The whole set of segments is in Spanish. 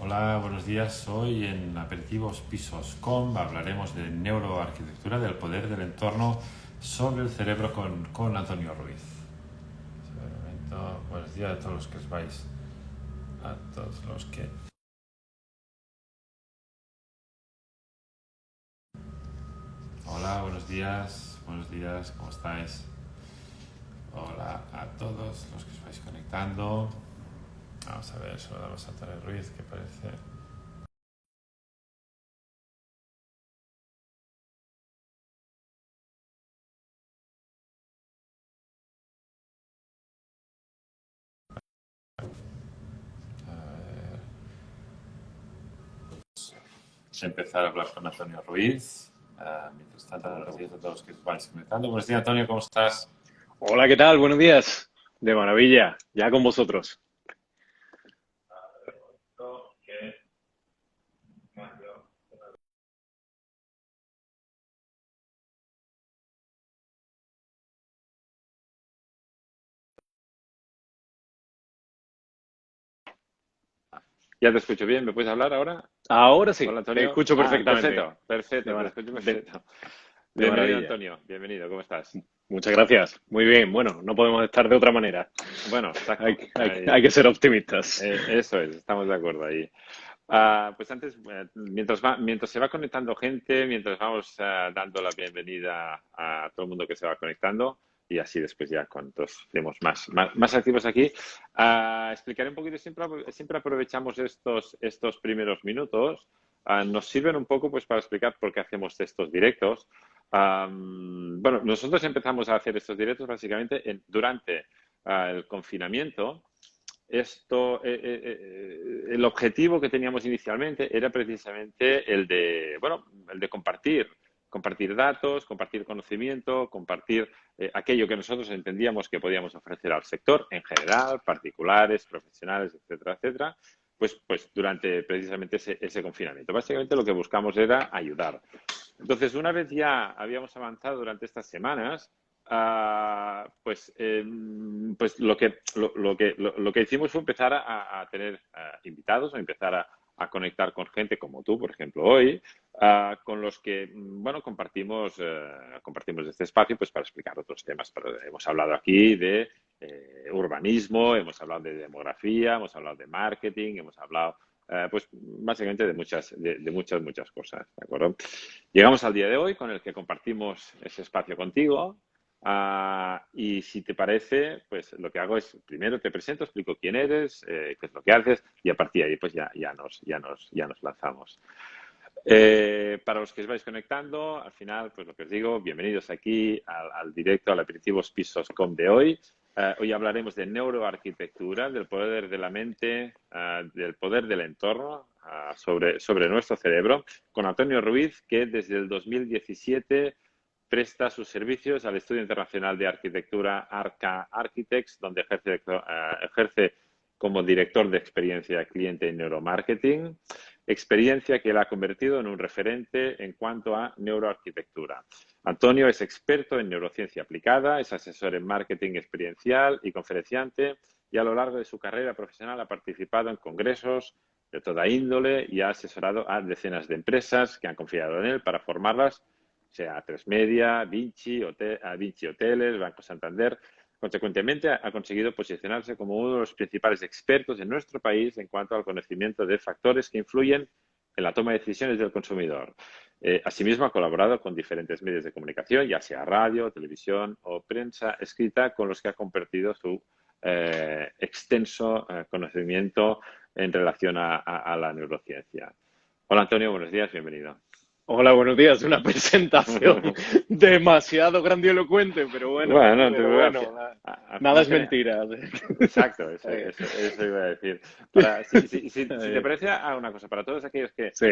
Hola, buenos días. Hoy en Aperitivos Pisos Com hablaremos de neuroarquitectura, del poder del entorno sobre el cerebro con Antonio Ruiz. Un momento. Buenos días a todos los que os vais. A todos los que... Hola, buenos días. Buenos días, ¿cómo estáis? Hola a todos los que os vais conectando. Vamos a ver, saludamos a Antonio Ruiz, que parece... empezar a hablar con Antonio Ruiz. Mientras tanto, buenos días a todos los que os vais conectando. Buenos días, Antonio, ¿cómo estás? Hola, ¿qué tal? Buenos días. De maravilla, ya con vosotros. Ya te escucho bien, ¿me puedes hablar ahora? Ahora sí, Hola, te Antonio. escucho perfectamente. Perfecto, perfecto, De, te mara- escucho de- perfecto. de Bienvenido, maravilla. Antonio, bienvenido, ¿cómo estás? Muchas gracias. Muy bien. Bueno, no podemos estar de otra manera. Bueno, Hay, exacto, hay- hay que ser optimistas. eso es, estamos de acuerdo ahí. Pues antes, mientras se va conectando gente, mientras vamos dando la bienvenida a todo el mundo que se va conectando, y así después ya cuando estemos más activos aquí, explicaré un poquito, siempre aprovechamos estos primeros minutos, nos sirven un poco pues para explicar por qué hacemos estos directos. Bueno, nosotros empezamos a hacer estos directos básicamente durante el confinamiento. El objetivo que teníamos inicialmente era precisamente el de compartir datos, compartir conocimiento, compartir aquello que nosotros entendíamos que podíamos ofrecer al sector en general, particulares, profesionales, etcétera, etcétera, pues durante precisamente ese confinamiento. Básicamente lo que buscamos era ayudar. Entonces, una vez ya habíamos avanzado durante estas semanas, pues lo que hicimos fue empezar a tener invitados o empezar a conectar con gente como tú, por ejemplo, hoy, con los que, bueno, compartimos este espacio pues para explicar otros temas. Hemos hablado aquí de urbanismo, hemos hablado de demografía, hemos hablado de marketing, hemos hablado pues básicamente de muchas cosas, ¿de acuerdo? Llegamos al día de hoy con el que compartimos ese espacio contigo. Y si te parece, pues lo que hago es, primero te presento, explico quién eres, qué es lo que haces, y a partir de ahí pues ya nos lanzamos. Para los que os vais conectando, al final, pues lo que os digo, bienvenidos aquí al directo, al Aperitivos Pisos.com de hoy. Hoy hablaremos de neuroarquitectura, del poder de la mente, del poder del entorno sobre nuestro cerebro, con Antonio Ruiz, que desde el 2017 presta sus servicios al Estudio Internacional de Arquitectura Arca Architects, donde ejerce como director de experiencia cliente en neuromarketing, experiencia que la ha convertido en un referente en cuanto a neuroarquitectura. Antonio es experto en neurociencia aplicada, es asesor en marketing experiencial y conferenciante, y a lo largo de su carrera profesional ha participado en congresos de toda índole y ha asesorado a decenas de empresas que han confiado en él para formarlas, sea A3 Media, Vinci Hoteles, Banco Santander. Consecuentemente, ha conseguido posicionarse como uno de los principales expertos en nuestro país en cuanto al conocimiento de factores que influyen en la toma de decisiones del consumidor. Asimismo, ha colaborado con diferentes medios de comunicación, ya sea radio, televisión o prensa escrita, con los que ha compartido su extenso conocimiento en relación a la neurociencia. Hola, Antonio, buenos días, bienvenido. Hola, buenos días. Una presentación demasiado grandilocuente, pero bueno, Bueno, al nada final es mentira. exacto, eso, Eh, eso, eso iba a decir. Si te eh, parece, una cosa, para todos aquellos que, sí.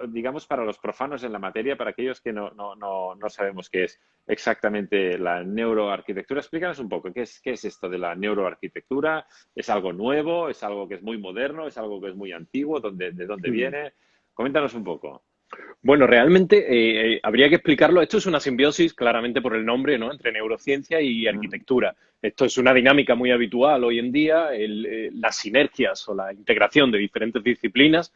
digamos, para los profanos en la materia, para aquellos que no sabemos qué es exactamente la neuroarquitectura, explícanos un poco, ¿qué es esto de la neuroarquitectura? ¿Es algo nuevo? ¿Es algo que es muy moderno? ¿Es algo que es muy antiguo? ¿De dónde viene? Coméntanos un poco. Bueno, realmente habría que explicarlo. Esto es una simbiosis, claramente por el nombre, ¿no? Entre neurociencia y arquitectura. Esto es una dinámica muy habitual hoy en día, las sinergias o la integración de diferentes disciplinas.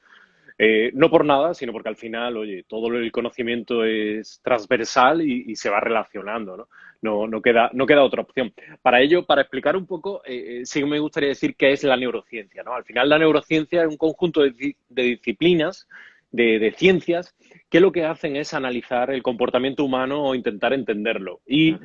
No por nada, sino porque al final, oye, todo el conocimiento es transversal y se va relacionando, ¿no? No queda otra opción. Para ello, para explicar un poco, sí que me gustaría decir qué es la neurociencia, ¿no? Al final, la neurociencia es un conjunto de disciplinas, de ciencias, que lo que hacen es analizar el comportamiento humano o intentar entenderlo. Y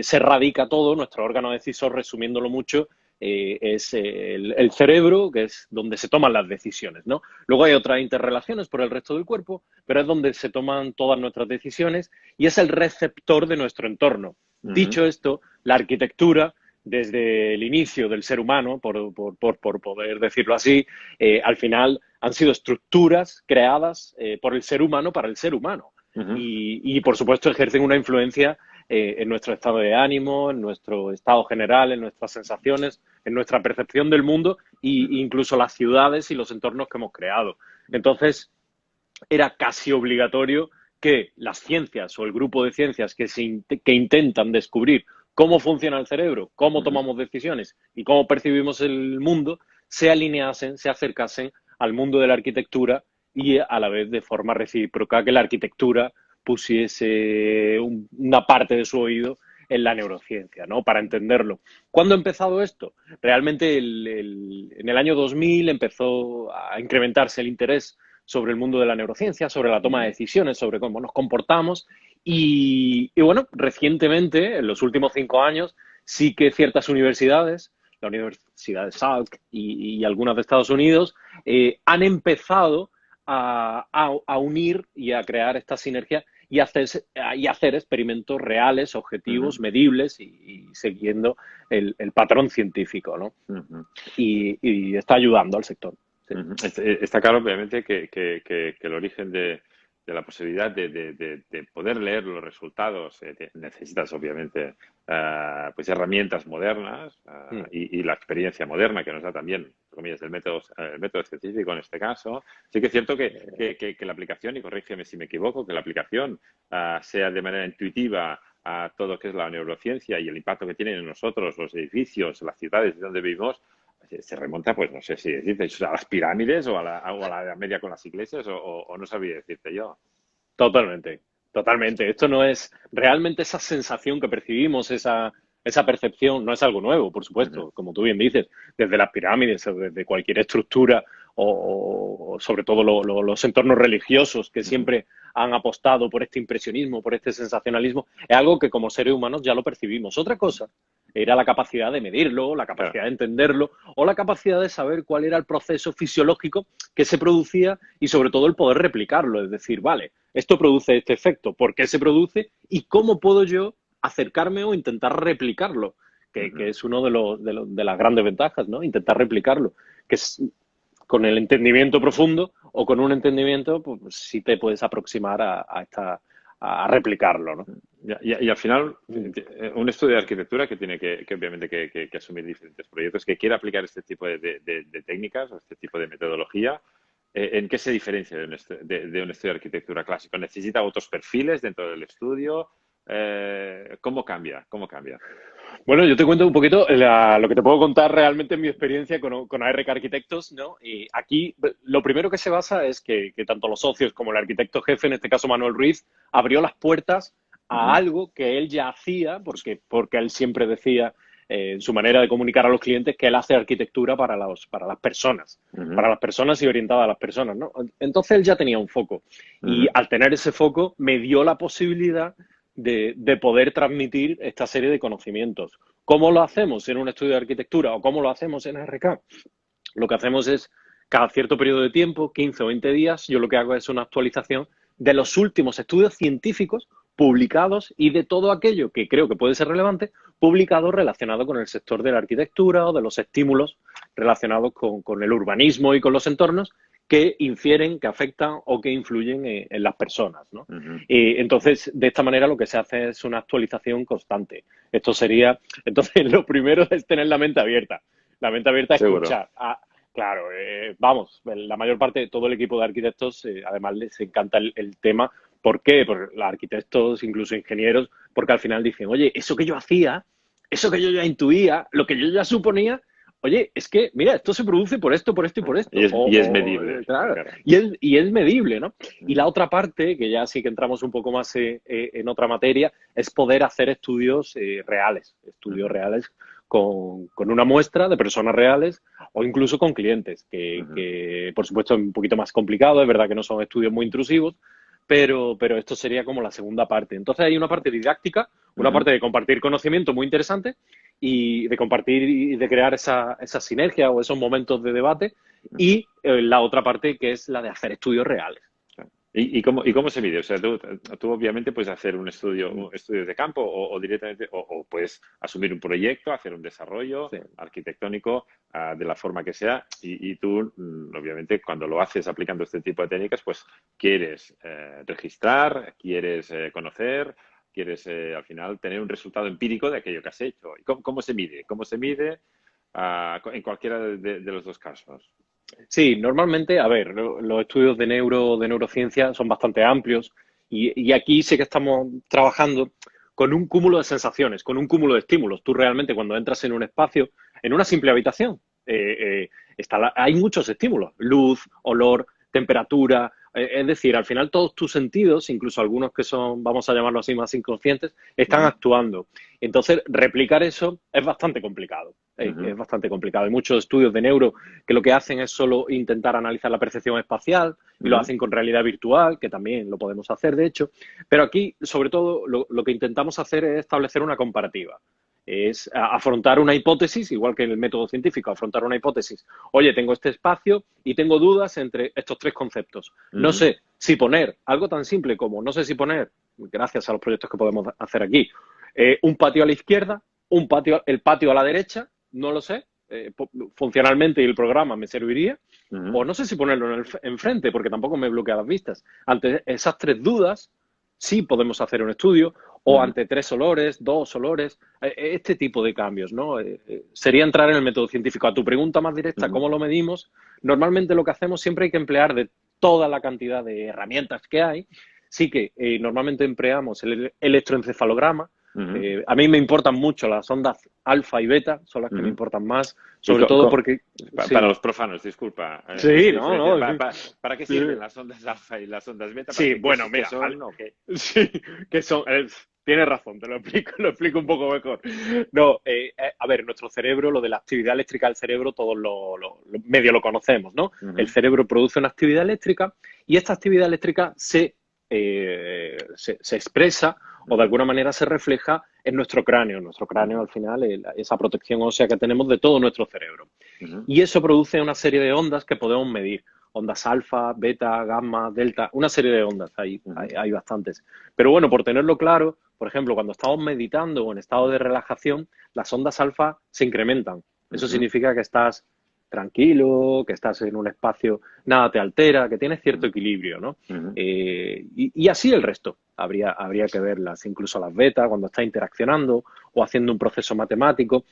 se radica todo, nuestro órgano decisor, resumiéndolo mucho, es el cerebro, que es donde se toman las decisiones, ¿no? Luego hay otras interrelaciones por el resto del cuerpo, pero es donde se toman todas nuestras decisiones y es el receptor de nuestro entorno. Dicho esto, la arquitectura, desde el inicio del ser humano, por poder decirlo así, al final han sido estructuras creadas por el ser humano para el ser humano. Y, por supuesto, ejercen una influencia en nuestro estado de ánimo, en nuestro estado general, en nuestras sensaciones, en nuestra percepción del mundo e incluso las ciudades y los entornos que hemos creado. Entonces, era casi obligatorio que las ciencias o el grupo de ciencias que intentan descubrir cómo funciona el cerebro, cómo tomamos decisiones y cómo percibimos el mundo, se alineasen, se acercasen al mundo de la arquitectura y a la vez de forma recíproca que la arquitectura pusiese una parte de su oído en la neurociencia, ¿no? Para entenderlo. ¿Cuándo ha empezado esto? Realmente en el año 2000 empezó a incrementarse el interés sobre el mundo de la neurociencia, sobre la toma de decisiones, sobre cómo nos comportamos y bueno, recientemente, en los últimos 5 años, sí que ciertas universidades, la Universidad de Salk y algunas de Estados Unidos, han empezado a unir y a crear esta sinergia y hacer experimentos reales, objetivos, medibles y siguiendo el patrón científico, ¿no? Y está ayudando al sector. Sí. Está claro, obviamente, que el origen de la posibilidad de poder leer los resultados necesitas, obviamente, pues herramientas modernas y la experiencia moderna que nos da también, entre comillas, el método científico en este caso. Sí que es cierto que la aplicación, y corrígeme si me equivoco, que la aplicación sea de manera intuitiva a todo lo que es la neurociencia y el impacto que tienen en nosotros, los edificios, las ciudades donde vivimos, se remonta, pues no sé si decirte, a las pirámides o a la Edad Media con las iglesias o no sabía decirte yo. Totalmente, totalmente. Esto no es realmente esa sensación que percibimos, esa percepción, no es algo nuevo, por supuesto, como tú bien dices, desde las pirámides o desde cualquier estructura o sobre todo los entornos religiosos que siempre han apostado por este impresionismo, por este sensacionalismo, es algo que como seres humanos ya lo percibimos. Otra cosa era la capacidad de medirlo, la capacidad de entenderlo o la capacidad de saber cuál era el proceso fisiológico que se producía y sobre todo el poder replicarlo, es decir, vale, esto produce este efecto, ¿por qué se produce y cómo puedo yo acercarme o intentar replicarlo? Que es uno de las grandes ventajas, ¿no? Intentar replicarlo, que es con el entendimiento profundo o con un entendimiento, pues sí te puedes aproximar a replicarlo, ¿no? Y al final, un estudio de arquitectura que tiene que obviamente que asumir diferentes proyectos, que quiere aplicar este tipo de técnicas o este tipo de metodología, ¿en qué se diferencia de un estudio de arquitectura clásico? ¿Necesita otros perfiles dentro del estudio? ¿Cómo cambia? ¿Cómo cambia? Bueno, yo te cuento un poquito lo que te puedo contar realmente en mi experiencia con ARK Arquitectos, ¿no? Y aquí lo primero que se basa es que tanto los socios como el arquitecto jefe, en este caso Manuel Ruiz, abrió las puertas a algo que él ya hacía, porque él siempre decía en su manera de comunicar a los clientes que él hace arquitectura para las personas, para las personas y orientada a las personas, ¿no? Entonces él ya tenía un foco y al tener ese foco me dio la posibilidad de poder transmitir esta serie de conocimientos. ¿Cómo lo hacemos en un estudio de arquitectura o cómo lo hacemos en ARK? Lo que hacemos es, cada cierto periodo de tiempo, 15 o 20 días, yo lo que hago es una actualización de los últimos estudios científicos publicados y de todo aquello que creo que puede ser relevante, publicado relacionado con el sector de la arquitectura o de los estímulos relacionados con el urbanismo y con los entornos que infieren, que afectan o que influyen en las personas, ¿no? Entonces, de esta manera lo que se hace es una actualización constante. Entonces, lo primero es tener la mente abierta. La mente abierta a escuchar, Claro, vamos, la mayor parte de todo el equipo de arquitectos, además les encanta el tema. ¿Por qué? Porque los arquitectos, incluso ingenieros, porque al final dicen, oye, eso que yo hacía, eso que yo ya intuía, lo que yo ya suponía, oye, es que, mira, esto se produce por esto, por esto y por esto. Y es medible, Claro, claro. y es medible, ¿no? Y la Ujú, otra parte, que ya sí que entramos un poco más en otra materia, es poder hacer estudios reales, estudios ujú, reales con una muestra de personas reales o incluso con clientes, ujú, que, por supuesto es un poquito más complicado, es verdad que no son estudios muy intrusivos, pero esto sería como la segunda parte. Entonces hay una parte didáctica, una ujú. parte de compartir conocimiento muy interesante y de compartir y de crear esa sinergia o esos momentos de debate y la otra parte que es la de hacer estudios reales. Y cómo se mide? O sea, tú obviamente puedes hacer un estudio de campo o directamente, o puedes asumir un proyecto, hacer un desarrollo Sí. arquitectónico de la forma que sea, y tú, obviamente, cuando lo haces aplicando este tipo de técnicas, pues quieres registrar, quieres conocer, quieres al final tener un resultado empírico de aquello que has hecho. ¿Y cómo se mide? ¿Cómo se mide en cualquiera de los dos casos? Sí, normalmente, a ver, los estudios de neurociencia son bastante amplios y aquí sí que estamos trabajando con un cúmulo de sensaciones, con un cúmulo de estímulos. Tú realmente cuando entras en un espacio, en una simple habitación, hay muchos estímulos, luz, olor, temperatura, es decir, al final todos tus sentidos, incluso algunos que son, vamos a llamarlo así, más inconscientes, están Ujú, actuando. Entonces, replicar eso es bastante complicado. ujú, Es bastante complicado. Hay muchos estudios de neuro que lo que hacen es solo intentar analizar la percepción espacial y lo ujú, hacen con realidad virtual, que también lo podemos hacer, de hecho. Pero aquí, sobre todo, lo que intentamos hacer es establecer una comparativa. Es afrontar una hipótesis, igual que en el método científico, afrontar una hipótesis. Oye, tengo este espacio y tengo dudas entre estos tres conceptos. No ujú, sé si poner algo tan simple como, no sé si poner, gracias a los proyectos que podemos hacer aquí, un patio a la izquierda, el patio a la derecha, no lo sé, funcionalmente y el programa me serviría, ujú, o no sé si ponerlo enfrente, porque tampoco me bloquea las vistas. Ante esas tres dudas, sí podemos hacer un estudio, o ujú, ante tres olores, dos olores, este tipo de cambios, ¿no? Sería entrar en el método científico. A tu pregunta más directa, ujú, ¿cómo lo medimos? Normalmente lo que hacemos siempre hay que emplear de toda la cantidad de herramientas que hay. Sí que normalmente empleamos el electroencefalograma. ujú, A mí me importan mucho las ondas alfa y beta, son las que me ujú. importan más, Y sobre todo porque, para sí, los profanos, disculpa, sí, esta no, diferencia, no, sí. ¿para qué Sí, sirven las ondas alfa y las ondas beta? ¿Para sí, qué, bueno, qué mira, son o qué? sí, que son, tienes razón, te lo explico un poco mejor. No, a ver, nuestro cerebro, lo de la actividad eléctrica del cerebro, todos medio lo conocemos, ¿no? El Ujú, cerebro produce una actividad eléctrica y esta actividad eléctrica se expresa o de ujú, alguna manera se refleja en nuestro cráneo. Nuestro cráneo, ujú, al final, esa protección ósea que tenemos de todo nuestro cerebro. ujú, Y eso produce una serie de ondas que podemos medir. Ondas alfa, beta, gamma, delta, una serie de ondas, ujú, hay bastantes. Pero bueno, por tenerlo claro, por ejemplo, cuando estamos meditando o en estado de relajación, las ondas alfa se incrementan. Eso ujú, significa que estás tranquilo, que estás en un espacio, nada te altera, que tienes cierto ujú, equilibrio, ¿no? ujú, Y así el resto. Habría que verlas, incluso las betas, cuando estás interaccionando o haciendo un proceso matemático.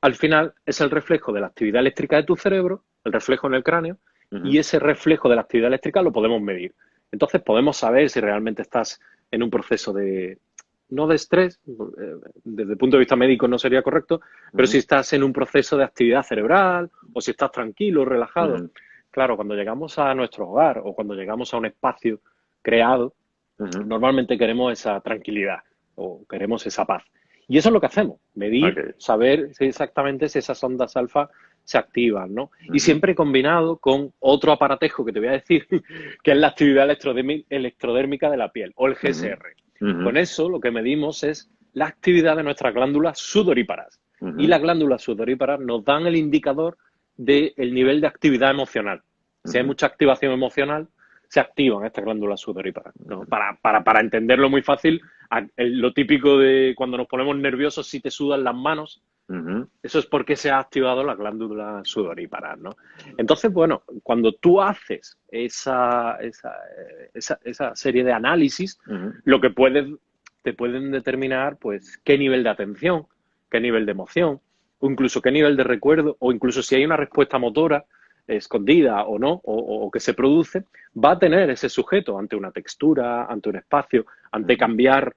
Al final es el reflejo de la actividad eléctrica de tu cerebro, el reflejo en el cráneo, y ujú, ese reflejo de la actividad eléctrica lo podemos medir. Entonces podemos saber si realmente estás en un proceso de, no de estrés, desde el punto de vista médico no sería correcto, pero si ujú, estás en un proceso de actividad cerebral o si estás tranquilo, relajado. ujú, Claro, cuando llegamos a nuestro hogar o cuando llegamos a un espacio creado, ujú. normalmente queremos esa tranquilidad o queremos esa paz. Y eso es lo que hacemos, medir, Ok. saber exactamente si esas ondas alfa se activan, ¿no? Y Ujú, siempre combinado con otro aparatejo que te voy a decir, que es la actividad electrodérmica de la piel, o el ujú, GSR. ujú, Con eso lo que medimos es la actividad de nuestras glándulas sudoríparas. Y ujú, las glándulas sudoríparas nos dan el indicador del nivel de actividad emocional. Si hay ujú, mucha activación emocional, se activan estas glándulas sudoríparas, ¿no? Para entenderlo muy fácil, lo típico de cuando nos ponemos nerviosos, si te sudan las manos, ujú, eso es porque se ha activado la glándula sudoríparas, ¿no? Entonces, bueno, cuando tú haces esa serie de análisis, ujú, lo que te pueden determinar, pues, qué nivel de atención, qué nivel de emoción, o incluso qué nivel de recuerdo, o incluso si hay una respuesta motora, escondida o no, o que se produce, va a tener ese sujeto ante una textura, ante un espacio, ante cambiar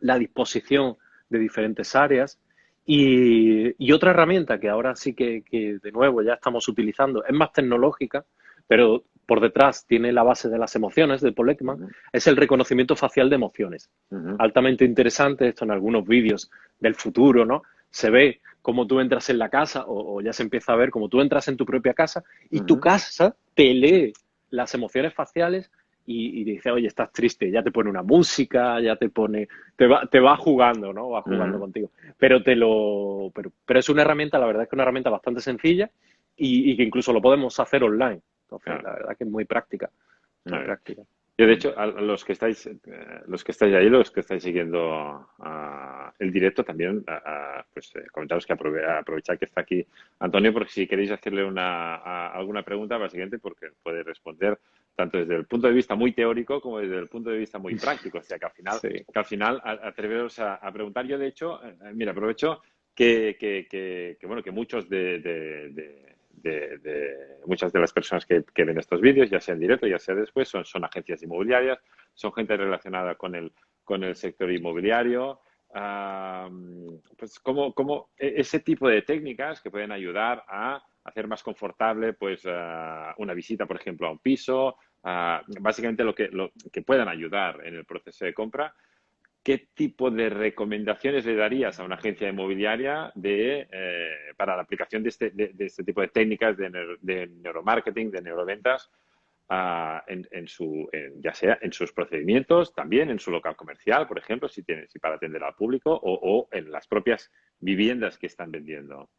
la disposición de diferentes áreas. Y otra herramienta que ahora sí que de nuevo ya estamos utilizando, es más tecnológica, pero por detrás tiene la base de las emociones de Paul Ekman, es el reconocimiento facial de emociones. Altamente interesante, esto en algunos vídeos del futuro, ¿no? Se ve cómo tú entras en la casa, o ya se empieza a ver cómo tú entras en tu propia casa y tu casa te lee las emociones faciales y dice, oye, estás triste, ya te pone una música, ya te pone, te va jugando, ¿no? Va jugando contigo. Pero es una herramienta, la verdad es que es una herramienta bastante sencilla y que incluso lo podemos hacer online. Entonces, la verdad que es muy práctica. Muy práctica. Yo, de hecho, a los que estáis ahí, los que estáis siguiendo el directo, también, comentaros que aprovechar que está aquí Antonio, porque si queréis hacerle alguna pregunta, básicamente, porque puede responder tanto desde el punto de vista muy teórico como desde el punto de vista muy práctico. O sea, que al final atreveros a preguntar. Yo, de hecho, mira, aprovecho que muchos muchas de las personas que ven estos vídeos, ya sea en directo, ya sea después, son agencias inmobiliarias, son gente relacionada con el sector inmobiliario. Pues como ese tipo de técnicas que pueden ayudar a hacer más confortable pues una visita, por ejemplo, a un piso, básicamente lo que puedan ayudar en el proceso de compra. ¿Qué tipo de recomendaciones le darías a una agencia inmobiliaria para la aplicación de este tipo de técnicas de neuromarketing, de neuroventas, ya sea en sus procedimientos, también en su local comercial, por ejemplo, si para atender al público, o en las propias viviendas que están vendiendo?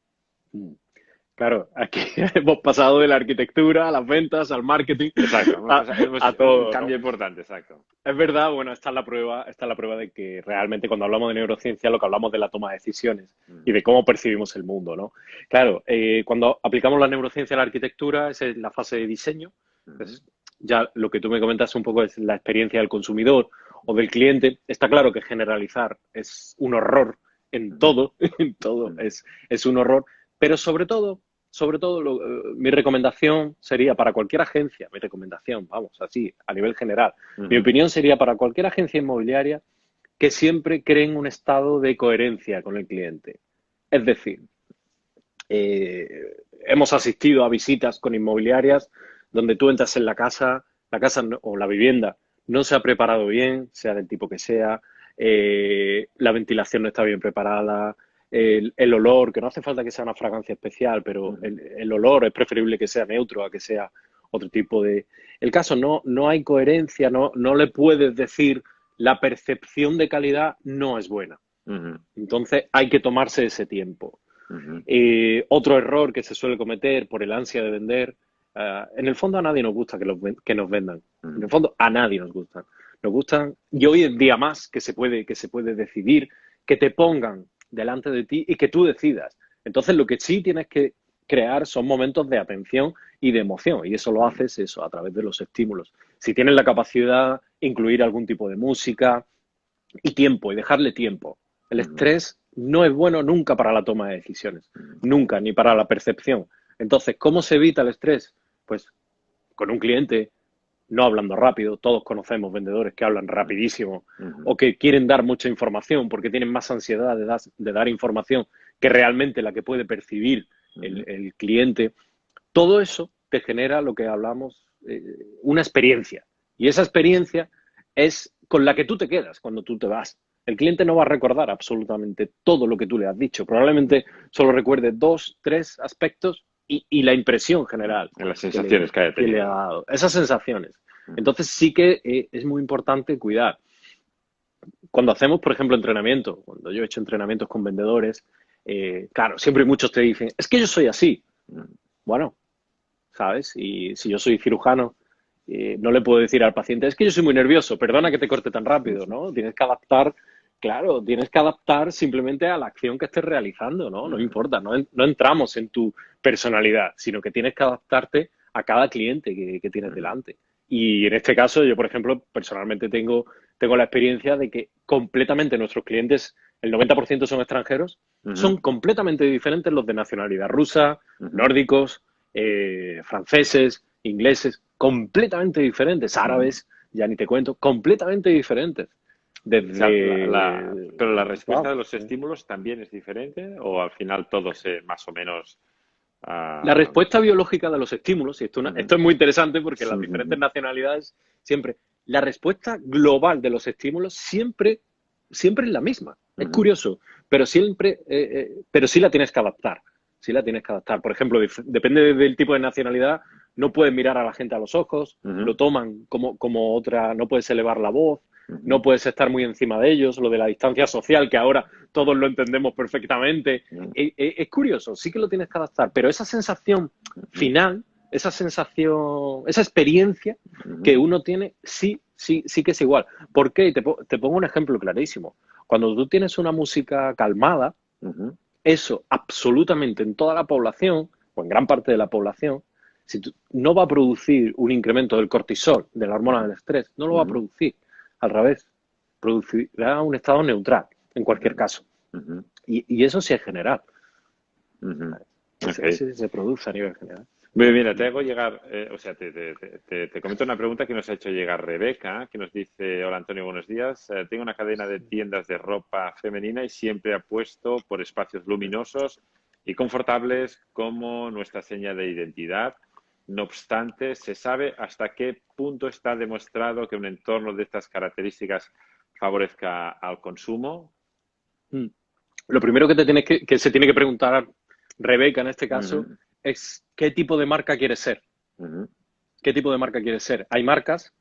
Claro, aquí hemos pasado de la arquitectura a las ventas, al marketing, exacto, a todo. Un cambio ¿no? importante, exacto. Es verdad, bueno, esta es la prueba de que realmente cuando hablamos de neurociencia lo que hablamos de la toma de decisiones y de cómo percibimos el mundo, ¿no? Claro, cuando aplicamos la neurociencia a la arquitectura, esa es la fase de diseño. Entonces, ya lo que tú me comentas un poco es la experiencia del consumidor o del cliente. Está claro que generalizar es un horror en todo, es un horror. Pero sobre todo, mi recomendación sería para cualquier agencia, vamos, así, a nivel general, mi opinión sería para cualquier agencia inmobiliaria que siempre creen un estado de coherencia con el cliente. Es decir, hemos asistido a visitas con inmobiliarias donde tú entras en la casa o la vivienda no se ha preparado bien, sea del tipo que sea, la ventilación no está bien preparada, el olor, que no hace falta que sea una fragancia especial, pero el olor es preferible que sea neutro a que sea otro tipo de... El caso, no hay coherencia, no le puedes decir la percepción de calidad no es buena. Entonces hay que tomarse ese tiempo. Otro error que se suele cometer por el ansia de vender, en el fondo a nadie nos gusta que nos vendan. En el fondo a nadie nos gustan. Nos gustan, y hoy en día más que se puede decidir, que te pongan delante de ti y que tú decidas. Entonces lo que sí tienes que crear son momentos de atención y de emoción, y eso lo haces a través de los estímulos. Si tienes la capacidad, incluir algún tipo de música y tiempo, y dejarle tiempo. El estrés no es bueno nunca para la toma de decisiones, nunca, ni para la percepción. Entonces, ¿cómo se evita el estrés? Pues con un cliente, no hablando rápido. Todos conocemos vendedores que hablan rapidísimo o que quieren dar mucha información porque tienen más ansiedad de dar información que realmente la que puede percibir el cliente. Todo eso te genera lo que hablamos, una experiencia. Y esa experiencia es con la que tú te quedas cuando tú te vas. El cliente no va a recordar absolutamente todo lo que tú le has dicho. Probablemente solo recuerde 2, 3 aspectos y la impresión general. Las sensaciones que haya tenido. Le ha dado. Esas sensaciones. Entonces sí que es muy importante cuidar. Cuando hacemos, por ejemplo, entrenamiento, cuando yo he hecho entrenamientos con vendedores, claro, siempre muchos te dicen, es que yo soy así. Bueno, ¿sabes? Y si yo soy cirujano, no le puedo decir al paciente, es que yo soy muy nervioso, perdona que te corte tan rápido, ¿no? Tienes que adaptar simplemente a la acción que estés realizando, ¿no? No importa, no entramos en tu personalidad, sino que tienes que adaptarte a cada cliente que tienes delante. Y en este caso, yo, por ejemplo, personalmente tengo la experiencia de que completamente nuestros clientes, el 90% son extranjeros, son completamente diferentes los de nacionalidad rusa, nórdicos, franceses, ingleses, completamente diferentes, árabes, ya ni te cuento, completamente diferentes. O sea, Desde... pero la respuesta de Wow. los estímulos también es diferente o al final todo se más o menos... La ah, respuesta biológica de los estímulos, y ujú, esto es muy interesante porque las ujú, diferentes nacionalidades siempre, la respuesta global de los estímulos siempre es la misma. Es ujú, curioso, pero pero sí la tienes que adaptar. Sí la tienes que adaptar. Por ejemplo, depende del tipo de nacionalidad, no puedes mirar a la gente a los ojos, ujú, lo toman como otra, no puedes elevar la voz, no ujú, puedes estar muy encima de ellos, lo de la distancia social, que ahora todos lo entendemos perfectamente. ujú, Es curioso, sí que lo tienes que adaptar, pero esa sensación ujú, final, esa sensación, esa experiencia que ujú, uno tiene, sí que es igual. ¿Por qué? Te pongo un ejemplo clarísimo. Cuando tú tienes una música calmada, ujú, eso absolutamente en toda la población, o en gran parte de la población, no va a producir un incremento del cortisol, de la hormona del estrés, no lo va a ujú, producir. Al revés, producirá un estado neutral, en cualquier caso. ujú, Y eso sí es general. ujú. Ok. Ese se produce a nivel general. Mira, te hago llegar, o sea, te comento una pregunta que nos ha hecho llegar Rebeca, que nos dice, hola Antonio, buenos días. Tengo una cadena de tiendas de ropa femenina y siempre apuesto por espacios luminosos y confortables como nuestra seña de identidad. No obstante, ¿se sabe hasta qué punto está demostrado que un entorno de estas características favorezca al consumo? Mm. Lo primero que se tiene que preguntar Rebeca en este caso Ujú, es qué tipo de marca quiere ser. ujú, ¿Qué tipo de marca quiere ser? Hay marcas,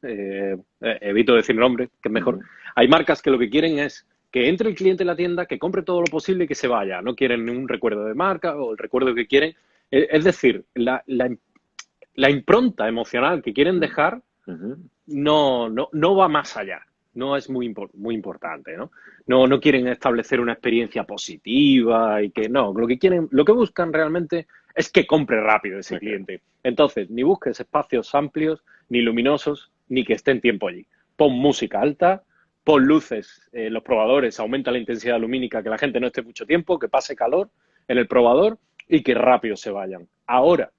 evito decir nombres, que es mejor. ujú, Hay marcas que lo que quieren es que entre el cliente en la tienda, que compre todo lo posible y que se vaya. No quieren ningún recuerdo de marca o el recuerdo que quieren. Es decir, la impronta emocional que quieren dejar ujú, no va más allá. No es muy importante, ¿no? No quieren establecer una experiencia positiva y que no, lo que buscan realmente es que compre rápido ese ok, cliente. Entonces, ni busques espacios amplios, ni luminosos, ni que esté en tiempo allí. Pon música alta, pon luces en los probadores, aumenta la intensidad lumínica, que la gente no esté mucho tiempo, que pase calor en el probador y que rápido se vayan. Ahora,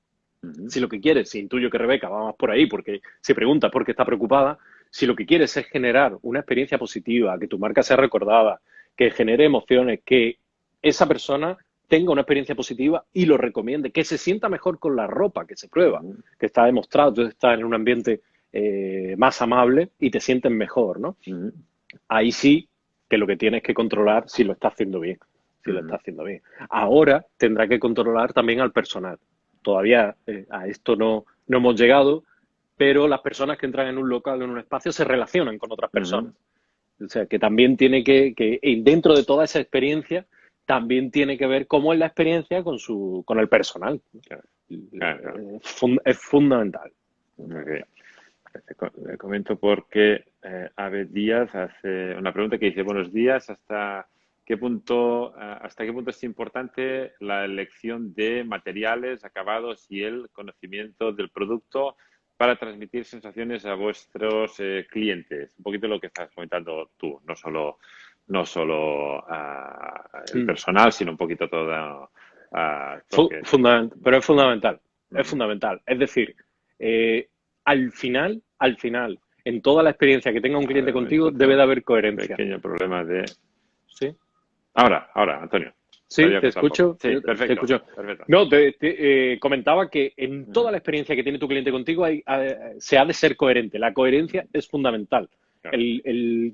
ujú, si lo que quieres, si intuyo que Rebeca va más por ahí, porque se pregunta por qué está preocupada, si lo que quieres es generar una experiencia positiva, que tu marca sea recordada, que genere emociones, que esa persona tenga una experiencia positiva y lo recomiende, que se sienta mejor con la ropa que se prueba, ujú, que está demostrado, tú estás en un ambiente más amable y te sientes mejor, ¿no? ujú, Ahí sí que lo que tienes que controlar si lo está haciendo bien, si lo está ujú. haciendo bien. Ahora tendrá que controlar también al personal. Todavía a esto no hemos llegado, pero las personas que entran en un local, en un espacio, se relacionan con otras Ujú, personas. O sea, que también tiene y dentro de toda esa experiencia, también tiene que ver cómo es la experiencia con el personal. claro, claro, claro. Es fundamental. Ok. Le comento porque Ave Díaz hace una pregunta que dice, buenos días, hasta qué punto es importante la elección de materiales, acabados y el conocimiento del producto para transmitir sensaciones a vuestros clientes? Un poquito lo que estás comentando tú, no solo el Mm. personal, sino un poquito todo lo que es. Pero es fundamental, es Ujú. fundamental. Es decir, eh, al final, en toda la experiencia que tenga un A ver, cliente un contigo, momento, debe de tenemos haber un coherencia. pequeño problema de... ¿Sí? Ahora, Antonio. Se Sí, había te cortado un poco. escucho, Sí, te perfecto, escucho. perfecto. No, comentaba que en toda Ujú, la experiencia que tiene tu cliente contigo se ha de ser coherente. La coherencia ujú, es fundamental. claro,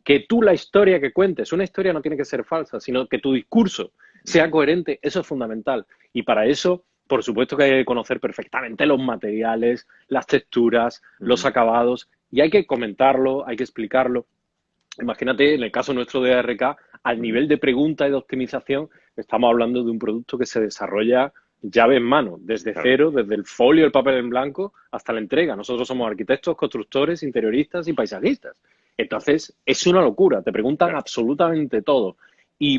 Que tú la historia que cuentes, una historia no tiene que ser falsa, sino que tu discurso sea ujú, coherente, eso es fundamental. Y para eso, por supuesto que hay que conocer perfectamente los materiales, las texturas, los ujú, acabados, y hay que comentarlo, hay que explicarlo. Imagínate, en el caso nuestro de ARK, al ujú, nivel de pregunta y de optimización, estamos hablando de un producto que se desarrolla llave en mano, desde claro, cero, desde el folio, el papel en blanco, hasta la entrega. Nosotros somos arquitectos, constructores, interioristas y paisajistas. Entonces, es una locura, te preguntan claro. absolutamente todo.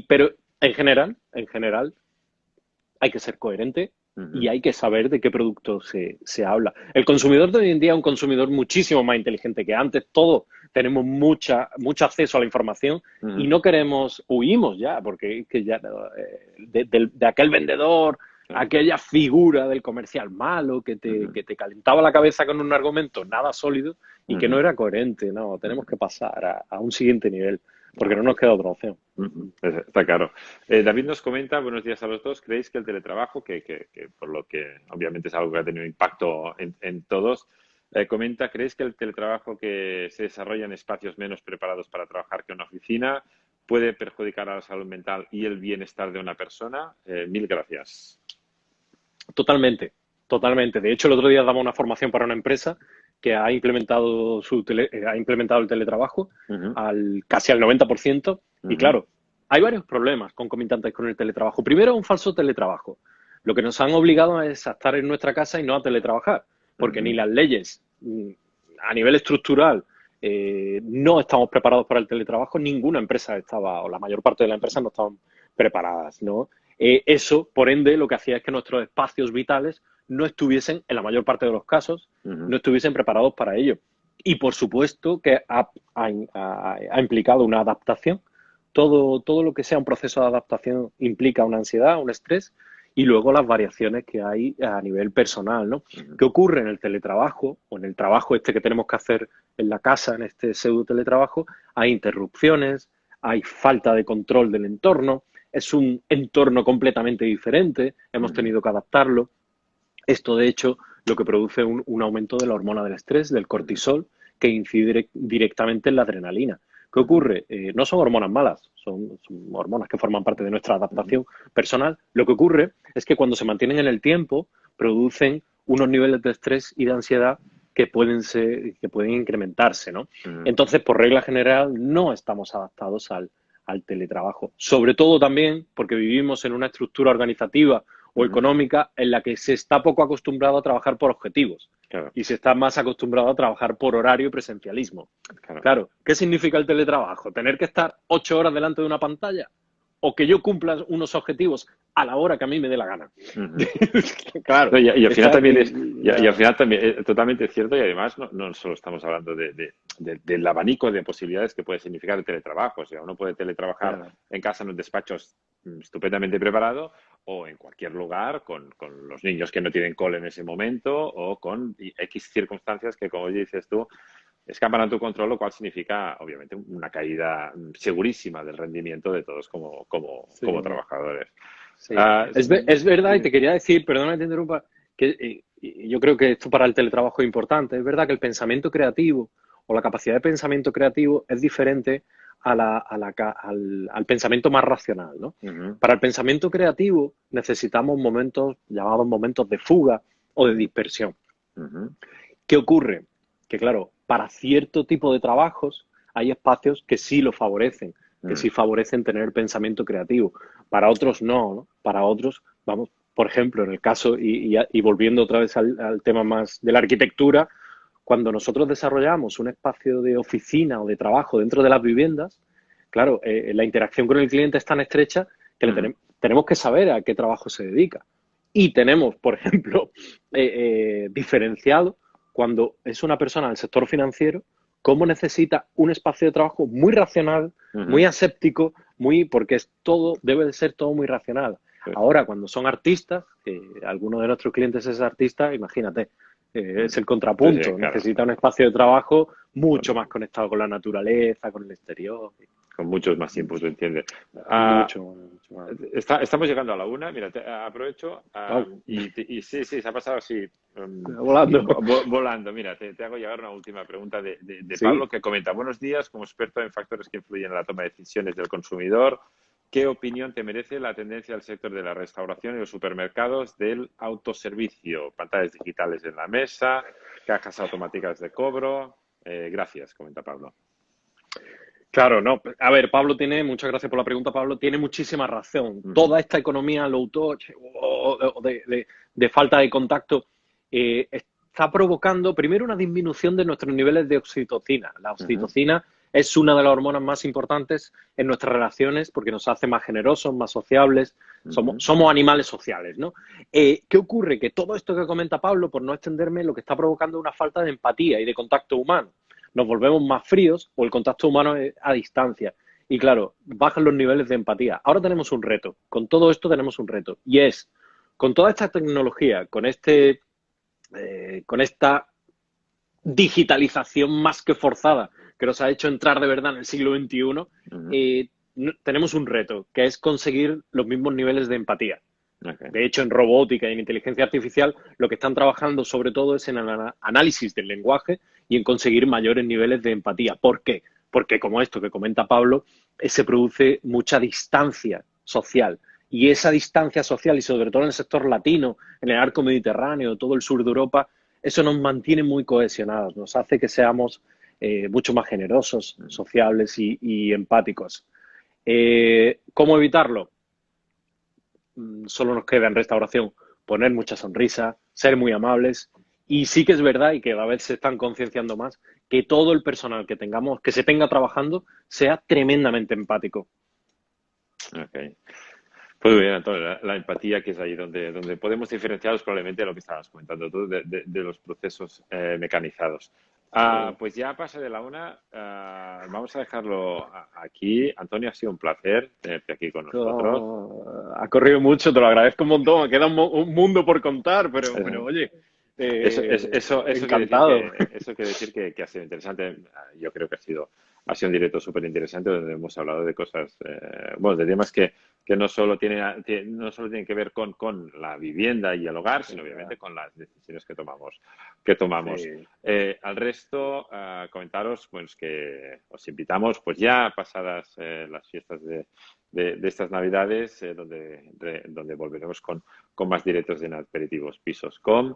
Pero en general, hay que ser coherente y Ujú, hay que saber de qué producto se habla. El consumidor de hoy en día es un consumidor muchísimo más inteligente que antes. Todos tenemos mucho acceso a la información y ujú, no queremos, huimos ya, porque que ya de aquel vendedor aquella figura del comercial malo que te calentaba la cabeza con un argumento nada sólido y que no era coherente. No, tenemos que pasar a un siguiente nivel, porque no nos queda otra opción. Está claro. David nos comenta, buenos días a los dos, ¿creéis que el teletrabajo, que por lo que obviamente es algo que ha tenido impacto en todos, comenta, ¿creéis que el teletrabajo que se desarrolla en espacios menos preparados para trabajar que en una oficina puede perjudicar a la salud mental y el bienestar de una persona? Mil gracias. Totalmente, totalmente. De hecho, el otro día daba una formación para una empresa que ha implementado el teletrabajo casi al 90%. Y claro, hay varios problemas concomitantes con el teletrabajo. Primero, un falso teletrabajo. Lo que nos han obligado es a estar en nuestra casa y no a teletrabajar, porque ni las leyes a nivel estructural no estamos preparados para el teletrabajo. Ninguna empresa estaba, o la mayor parte de las empresas no estaban preparadas, ¿no? Eso, por ende, lo que hacía es que nuestros espacios vitales no estuviesen, en la mayor parte de los casos, no estuviesen preparados para ello. Y, por supuesto, que ha implicado una adaptación. Todo lo que sea un proceso de adaptación implica una ansiedad, un estrés, y luego las variaciones que hay a nivel personal, ¿no? ¿Qué ocurre en el teletrabajo o en el trabajo este que tenemos que hacer en la casa, en este pseudo teletrabajo? Hay interrupciones, hay falta de control del entorno, es un entorno completamente diferente, hemos tenido que adaptarlo. Esto, de hecho, lo que produce un aumento de la hormona del estrés, del cortisol, que incide directamente en la adrenalina. ¿Qué ocurre? No son hormonas malas, son hormonas que forman parte de nuestra adaptación personal. Lo que ocurre es que cuando se mantienen en el tiempo, producen unos niveles de estrés y de ansiedad que pueden incrementarse, ¿no? Entonces, por regla general, no estamos adaptados al teletrabajo. Sobre todo también porque vivimos en una estructura organizativa o económica en la que se está poco acostumbrado a trabajar por objetivos. Claro. Y se está más acostumbrado a trabajar por horario y presencialismo. Claro, ¿qué significa el teletrabajo? ¿Tener que estar 8 horas delante de una pantalla? ¿O que yo cumpla unos objetivos a la hora que a mí me dé la gana? Claro. Y al final también es totalmente cierto, y además no solo estamos hablando del abanico de posibilidades que puede significar el teletrabajo. O sea, uno puede teletrabajar en casa, en un despacho estupendamente preparado, o en cualquier lugar con los niños que no tienen cole en ese momento, o con X circunstancias que, como dices tú, escapan a tu control, lo cual significa, obviamente, una caída segurísima del rendimiento de todos como trabajadores. Sí. Es verdad, y te quería decir, perdona que te interrumpa, que yo creo que esto para el teletrabajo es importante. Es verdad que el pensamiento creativo o la capacidad de pensamiento creativo es diferente al pensamiento más racional, ¿no? Para el pensamiento creativo necesitamos momentos llamados momentos de fuga o de dispersión. ¿Qué ocurre? Que, claro, para cierto tipo de trabajos hay espacios que sí lo favorecen, que sí favorecen tener pensamiento creativo. Para otros no. Para otros, vamos, por ejemplo, en el caso, y volviendo otra vez al tema más de la arquitectura, cuando nosotros desarrollamos un espacio de oficina o de trabajo dentro de las viviendas, claro, la interacción con el cliente es tan estrecha que tenemos que saber a qué trabajo se dedica. Y tenemos, por ejemplo, diferenciado cuando es una persona del sector financiero, cómo necesita un espacio de trabajo muy racional, muy aséptico, porque debe de ser todo muy racional. Ahora, cuando son artistas, alguno de nuestros clientes es artista, imagínate, es el contrapunto. Sí, claro. Necesita un espacio de trabajo mucho más conectado con la naturaleza, con el exterior. Con muchos más tiempos, ¿lo entiendes? Mucho más. Estamos llegando a la 1. Mira, aprovecho. Y sí, se ha pasado así. Volando. Mira, te hago llegar una última pregunta de Pablo, que comenta: buenos días, como experto en factores que influyen en la toma de decisiones del consumidor, ¿qué opinión te merece la tendencia del sector de la restauración y los supermercados del autoservicio? Pantallas digitales en la mesa, cajas automáticas de cobro. Gracias, comenta Pablo. Claro, no. A ver, muchas gracias por la pregunta, Pablo. Tiene muchísima razón. Toda esta economía low touch o de falta de contacto está provocando primero una disminución de nuestros niveles de oxitocina. La oxitocina es una de las hormonas más importantes en nuestras relaciones porque nos hace más generosos, más sociables. Somos animales sociales, ¿no? ¿Qué ocurre? Que todo esto que comenta Pablo, por no extenderme, lo que está provocando es una falta de empatía y de contacto humano. Nos volvemos más fríos o el contacto humano es a distancia. Y claro, bajan los niveles de empatía. Ahora tenemos un reto. Con todo esto tenemos un reto. Y es con toda esta tecnología, con esta digitalización más que forzada que nos ha hecho entrar de verdad en el siglo XXI, tenemos un reto, que es conseguir los mismos niveles de empatía. Okay. De hecho, en robótica y en inteligencia artificial, lo que están trabajando sobre todo es en el análisis del lenguaje y en conseguir mayores niveles de empatía. ¿Por qué? Porque, como esto que comenta Pablo, se produce mucha distancia social. Y esa distancia social, y sobre todo en el sector latino, en el arco mediterráneo, todo el sur de Europa, eso nos mantiene muy cohesionados, nos hace que seamos mucho más generosos, sociables y empáticos. ¿Cómo evitarlo? Solo nos queda en restauración poner mucha sonrisa, ser muy amables, y sí que es verdad, y que cada vez se están concienciando más, que todo el personal que tengamos, que se tenga trabajando, sea tremendamente empático. Okay. Pues muy bien, Antonio, la empatía, que es ahí donde podemos diferenciarlos probablemente de lo que estabas comentando tú, de los procesos mecanizados. Pues ya pasa de la una, vamos a dejarlo aquí. Antonio, ha sido un placer tenerte aquí con nosotros. Ha corrido mucho, te lo agradezco un montón, me queda un mundo por contar, pero oye, eso encantado. Quiere decir que ha sido interesante. Yo creo que ha sido un directo súper interesante donde hemos hablado de cosas, de temas que no solo tienen que ver con la vivienda y el hogar, sino obviamente con las decisiones que tomamos. Sí. Al resto, comentaros pues que os invitamos pues ya pasadas las fiestas de estas Navidades, donde volveremos con más directos en Aperitivos Pisos.com.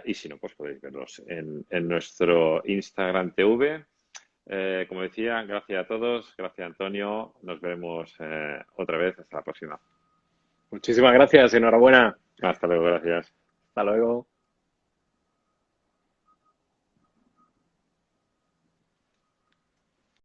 Y si no, pues podéis verlos en nuestro Instagram TV. Como decía, gracias a todos, gracias Antonio, nos vemos otra vez, hasta la próxima. Muchísimas gracias, enhorabuena. Hasta luego, gracias. Hasta luego.